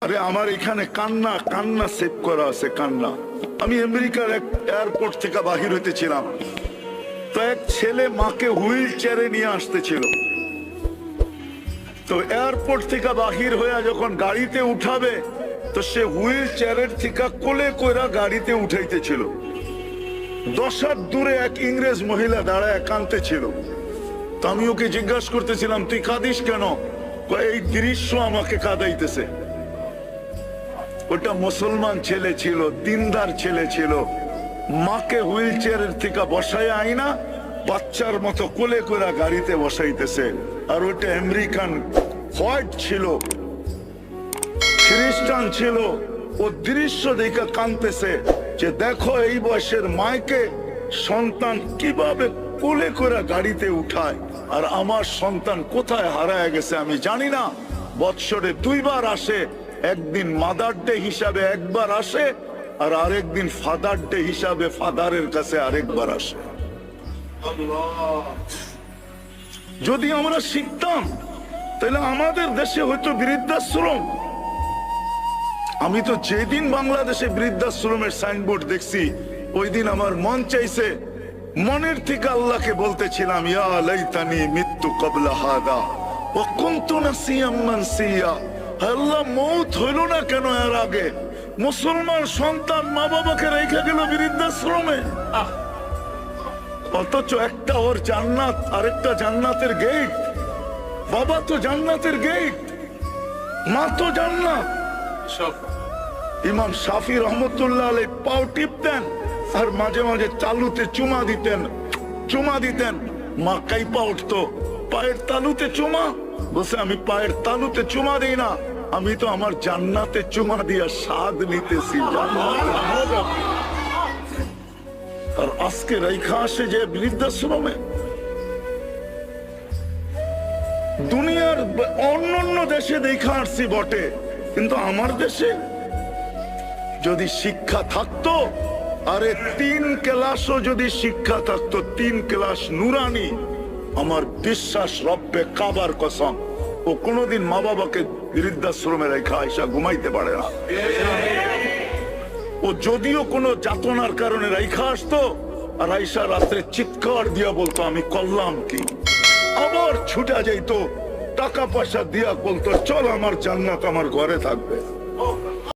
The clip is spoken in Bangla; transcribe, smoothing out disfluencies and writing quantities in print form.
আরে আমার এখানে কান্না কান্না সেভ করা আছে কান্না। আমি আমেরিকার এক এয়ারপোর্ট থেকে বাহির হইতেছিলাম, তো এক ছেলে মাকে হুইল চেয়ারে নিয়ে আসতেছিল। তো এয়ারপোর্ট থেকে বাহির হয়ে যখন গাড়িতে উঠাবে, তো সে হুইল চেয়ারের থেকে কোলে কইরা গাড়িতে উঠাইতেছিল। 10 হাত দূরে এক ইংরেজ মহিলা দাঁড়ায় কাঁদতেছিল। তো আমি ওকে জিজ্ঞাসা করতেছিলাম, তুই কাঁদিস কেন? এই দৃশ্য আমাকে কাঁদাইতেছে। ওটা মুসলমান ছেলে ছিল, দিনদার ছেলে ছিল, মাকে হুইল চেয়ারের থেকে বসায় আইনা বাচ্চার মতো কোলে করে গাড়িতে বসাইতেছে। আর ওটা আমেরিকান হোয়াইট ছিল, খ্রিস্টান ছিল। ও দৃশ্য দেখে কাঁদতেছে যে দেখো এই বয়সের মাকে সন্তান কিভাবে কোলে করে গাড়িতে উঠায়, আর আমার সন্তান কোথায় হারায় গেছে আমি জানি না। বৎসরে 2 বার আসে, একদিন মাদার ডে হিসাবে একবার আসে, আর আরেকদিন ফাদার ডে হিসাবে ফাদারের কাছে আরেকবার আসে। যদি আমরা শিখতাম তাহলে আমাদের দেশে হয়তো বৃদ্ধাশ্রম। আমি তো যেদিন বাংলাদেশে বৃদ্ধাশ্রমের সাইনবোর্ড দেখছি, ওই দিন আমার মন চাইছে, মনের থেকে আল্লাহকে বলতেছিলাম, ইয়া লাইতানি মিত্তু ক্বাবলা হাদা ওয়া কুনতু নাসিয়াম মানসিয়া। আল্লাহ, মৌত হইল না কেন এর আগে? মুসলমান সন্তান মা বাবাকে রেখে গেল বৃদ্ধাশ্রমে, অথচ একটা ওর জান্নাত, আরেকটা জান্নাতের গেট। বাবা তো জান্নাতের গেট, মা তো জান্নাত। ইমাম শাফি রহমতুল্লাহ আলাইহি পাও টিপতেন আর মাঝে মাঝে তালুতে চুমা দিতেন। মা কাইপা উঠতো, পায়ের তালুতে চুমা। বলছে, আমি পায়ের তালুতে চুমা দিই না, আমি তো আমার জান্নাতে চুমা দিয়া স্বাদ নিতেছি। আর আজকে রেখা আসে যে বৃদ্ধাশ্রমে। দুনিয়ার অন্যান্য দেশে দেখা আসছি বটে, কিন্তু আমার দেশে যদি শিক্ষা থাকতো, আরে 3 ক্লাসও যদি শিক্ষা থাকতো, 3 ক্লাস নুরানি, আমার বিশ্বাস রব্বে কাবার কসম, ও কোনোদিন মা বাবাকে বৃদ্ধাশ্রমে রেখা আইসা ঘুমাইতে পারে না। ও যদিও কোনো যাতনার কারণে রেখা আসতো, আর আইসা রাত্রে চিৎকার দিয়া বলতো, আমি করলাম কি? আবার ছুটা যাইতো, টাকা পয়সা দিয়া বলতো, চল আমার জান্নাত আমার ঘরে থাকবে।